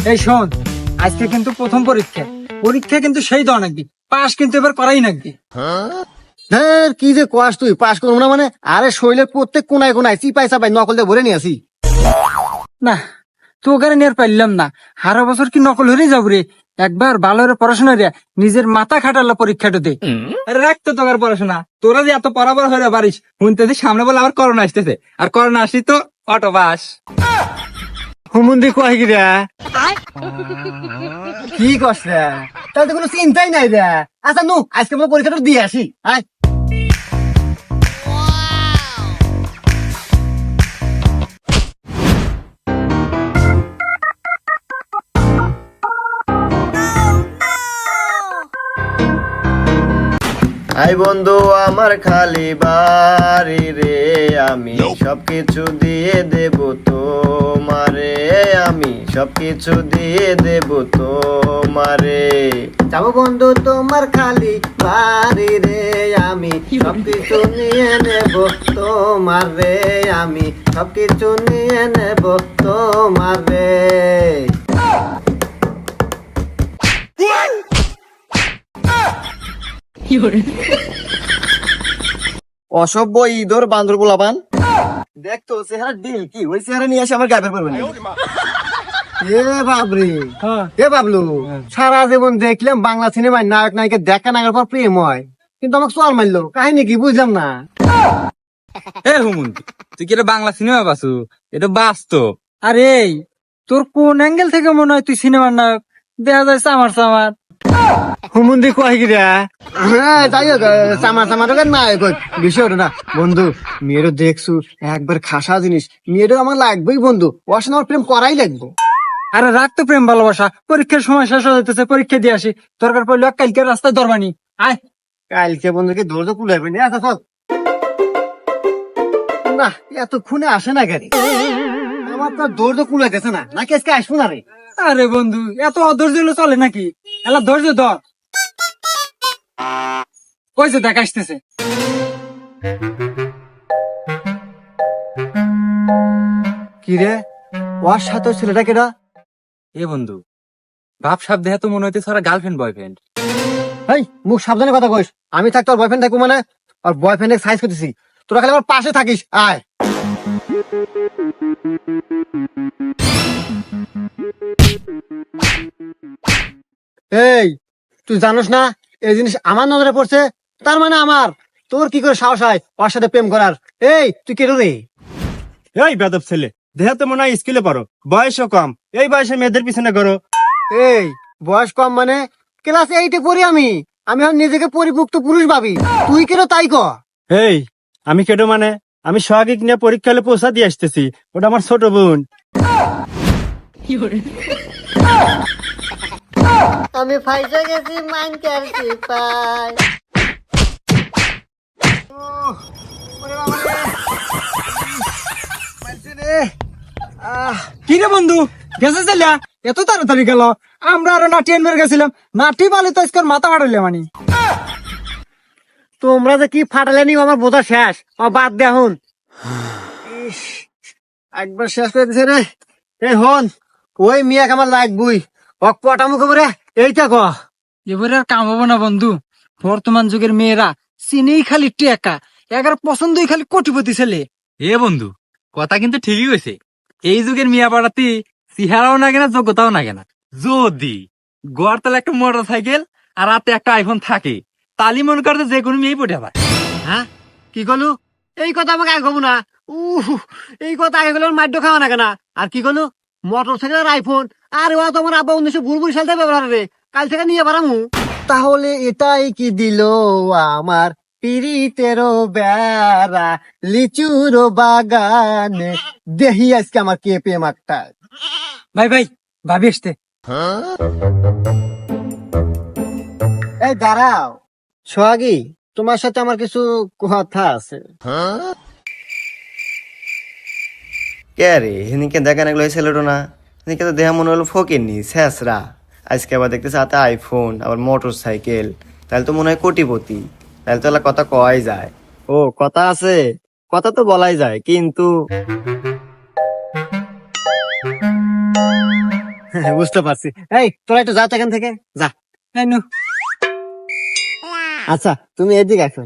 এই শোন, আজকে কিন্তু প্রথম পরীক্ষা। পরীক্ষা কিন্তু সেই দাও নাকি, পাস কিন্তু এবার করাই নাকি। হ্যাঁ, কি যে কোয়াস তুই পাস করবো না মানে? আরে শরীরের প্রত্যেক কোনায় কোনায় চিপাই চাপাই নকল দিয়ে ভরে নিয়ে আসি। না, তো ওখানে নিয়ে আর পারলাম না। হারা বছর কি নকল হয়ে যাবো রে। একবার ভালো করে পড়াশোনা রে, নিজের মাথা খাটালো পরীক্ষাটা দে। আরে রাখতো তোর পড়াশোনা, তোরা যে এত পড়াবার হয়ে পারিস শুনতেছি সামনে বলে আবার করোনা আসতেছে, আর করোনা আসি তো অটো বাস। হুমুন্দি কয় কি রে? কি কস রে? তাহলে তো কোনো চিন্তাই নাই রে। আচ্ছা নু আজকে আমরা পরীক্ষাটা দিয়ে আসি। আয় আই বন্ধু আমার খালি বাড়ি রে, আমি সবকিছু দিয়ে দেব তোমারে, আমি সবকিছু দিয়ে দেব তোমারে। যাবো বন্ধু তোমার খালি বাড়ি রে, আমি সবকিছু নিয়ে নেব তোমার রে, আমি সবকিছু নিয়ে নেব তোমার রে। অসভ্য ইঁদুর বান্দর গোলাপান। দেখতো চেহারা ডিল কি ওই চেহারা নিয়ে আসে আমার গাবের পড়বে না। এ বাবরে, এ বাবলু, সারা জীবন দেখলাম বাংলা সিনেমায় নায়ক নায়িকা দেখা নাগার পর প্রেম হয়, কিন্তু আমাকে চল মারলো, কাহিনী কি বুঝলাম না। এ হুমন্তি, তুই কি এটা বাংলা সিনেমা বাসু? এটা বাস্তব। আরে এই, তোর কোন অ্যাঙ্গেল থেকে মনে হয় তুই সিনেমার নায়ক? দেখা যায় সামার সামার। হুমুন্দি কয় কি রে? হ্যাঁ যাই হোক, সামার সামার নায়ক বিষয় ওটা না। বন্ধু মেয়েরও দেখছু একবার খাসা জিনিস, মেয়েরও আমার লাগবেই বন্ধু, ওর সঙ্গে আমার প্রেম করাই লাগবো। আরে রাখ তো প্রেম ভালোবাসা, পরীক্ষার সময় শেষ হয়ে যেতেছে, পরীক্ষা দিয়ে আসি। দরকার পড়লে কালকে রাস্তায় দরবানি আয়। কালকে বন্ধুকে ধৈর্য কুলাইবে না। আচ্ছা চল না, এতক্ষণে আসে না গাড়ি, আমার তো ধৈর্য কুলাইতেছে না, নাকি আজকে আসবো না রে? আরে বন্ধু, এত অধৈর্য হলে চলে নাকি? এলা ধৈর্য ধর। কইছে দেখ আসতেছে। কি রে, ওর সাথে ওই ছেলেটা কেডা? এ বন্ধু, ভাব সাব দেহে তো মনে হইতে সারা গার্লফ্রেন্ড বয়ফ্রেন্ড। এই মুখ সাবধানে কথা কইস, আমি থাকতে ওর বয়ফ্রেন্ড থাকবো মানে? আর বয়ফ্রেন্ডের সাইজ করতেছি, তোরা খালি আমার পাশে থাকিস। আয় এই, তুই জানোস না এই জিনিস আমার নজরে পড়ছে, তার মানে আমার তোর কি করে সাহস হয় ওর সাথে প্রেম করার? এই তুই কেন রে? এই বেদব ছেলে, দেহে তো মনে হয় স্কুলে পড়ো, বয়সও কম, এই বয়সে মেয়েদের পিছনে করো। এই বয়স কম মানে? ক্লাস 8-এ পড়ি আমি, আমি এখন নিজেকে পরিপুক্ত পুরুষ ভাবি, তুই কেন তাই ক? এই আমি কেডো মানে? আমি সোহাগিক নিয়ে পরীক্ষা হলে পৌঁছা দিয়ে আসতেছি, ওটা আমার ছোট বোন। আমি ফাইসা গেছি মাইন করছি পাই। কি রে বন্ধু, গেছে চাইলা? এত তাড়াতাড়ি গেল? আমরা আরো নাটি আনবার গেছিলাম, নাটি বালি তো আজকের মাথা ফাটাইলে মানে। তোমরা যে কি ফাটালে নি আমার বোঝা শেষ, আমার বাদ দে এখন। ইস, একবার শেষ করে দিছে রে। এই হন, ওই মিয়াক আমার লাগবই, অক পটামু খবরে এইটা ক। এবারে আর কাম হবো না বন্ধু। বর্তমান যুগের মেয়েরা চিনেই খালি টেকা, এগার পছন্দই খালি কোটিপতি ছেলে। এ বন্ধু, কথা কিন্তু ঠিকই কইছে। এই যুগের মিয়া পাড়াতে চেহারাও না কেনা, যোগ্যতাও না কেনা। যদি গোয়ার তলে একটা মোটর সাইকেল আর রাতে একটা আইফোন থাকে, তালি মনে করতে যে কোনো মেয়েই পড়ে আবার। হ্যাঁ কি কলু? এই কথা আমাকে আগে কবো না। এই কথা আগে গেলে মাদ্য খাওয়া না কেনা। আর কি কলু? মোটর সাইকেল আর আইফোন, আর ও তোমার আব্বা 1900 সাল থেকে ব্যবহার রে, কাল থেকে নিয়ে পারামু। তাহলে এটাই কি দিল আমার পিরিতেরও বেড়া, লিচুর বাগানে দেহি আজকে আমার কে প্রেম একটা। ভাই ভাই, ভাবি আসতে। এই দাঁড়াও সোহাগী, তোমার সাথে আমার কিছু কথা আছে। কে রে, হিনিকে দেখা না গেলো ছেলেটো না, হিনিকে তো দেহা মনে হলো ফকিরনি শেষরা। আজকে আবার দেখতেছে হাতে আইফোন, আবার মোটর সাইকেল, তাহলে তো মনে হয় কোটিপতি, তাহলে তো এলা কথা কওয়াই যায়। ও কথা আছে, কথা তো বলাই যায়, কিন্তু বুঝতে পারছি। এই তোরা একটু যা তো এখান থেকে যা। এই নু, আচ্ছা তুমি এদিকে আসো।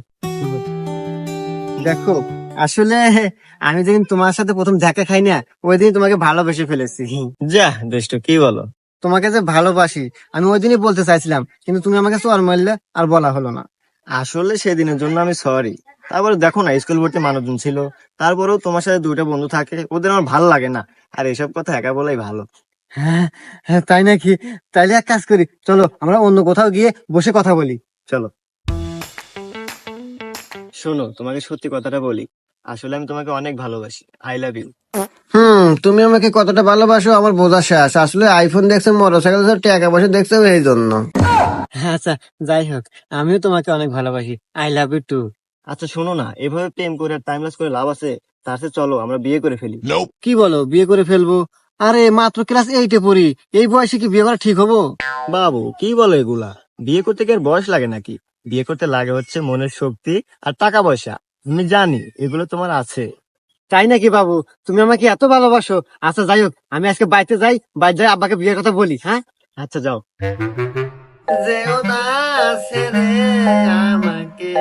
দেখো আসলে আমি যেদিন তোমার সাথে প্রথম দেখা খাই না, ওই দিন তোমাকে ভালোবেসে ফেলেছি। যা দুষ্টু, কি বলো? তোমাকে যে ভালোবাসি আমি ওই দিনই বলতে চাইছিলাম, কিন্তু তুমি আমাকে চর মারলে, আর বলা হলো না। আসলে সেদিনের জন্য আমি সরি। তারপরে দেখো না, স্কুল ভর্তি মানুষজন ছিল, তারপরেও তোমার সাথে দুইটা বন্ধু থাকে, ওদের আমার ভালো লাগে না। আর এসব কথা একা বলাই ভালো। হ্যাঁ হ্যাঁ, তাই নাকি? তাইলে এক কাজ করি, চলো আমরা অন্য কোথাও গিয়ে বসে কথা বলি। চলো। শোনো, তোমাকে সত্যি কথাটা বলি, আসলে আমি তোমাকে অনেক ভালোবাসি। I love you. তুমি আমাকে কতটা ভালোবাসো আমার বোঝা শেষ। আসলে আইফোন দেখছো, মোটরসাইকেল দেখছো, টাকা পয়সা দেখছো, এই জন্য। আচ্ছা যাই হোক, আমিও তোমাকে অনেক ভালোবাসি। I love you too. আচ্ছা শোনো না, এভাবে প্রেম করে টাইম লস করে লাভ আছে? তার চেয়ে চলো আমরা বিয়ে করে ফেলি। কি বলো, বিয়ে করে ফেলবো? আরে মাত্র ক্লাস 8-এ পড়ি, এই বয়সে কি বিয়ে করা ঠিক হবো? বাবু কি বলো এগুলা? বিয়ে করতে কি আর বয়স লাগে নাকি? বিয়ে করতে লাগে হচ্ছে মনের শক্তি আর টাকা পয়সা। আমি জানি এগুলো তোমার আছে। তাই নাকি বাবু? তুমি আমাকে এত ভালোবাসো? আচ্ছা যাই হোক, আমি আজকে বাড়িতে যাই, বাড়ি যাই আব্বাকে বিয়ের কথা বলি। হ্যাঁ আচ্ছা যাও। যেও না ছেড়ে আমাকে।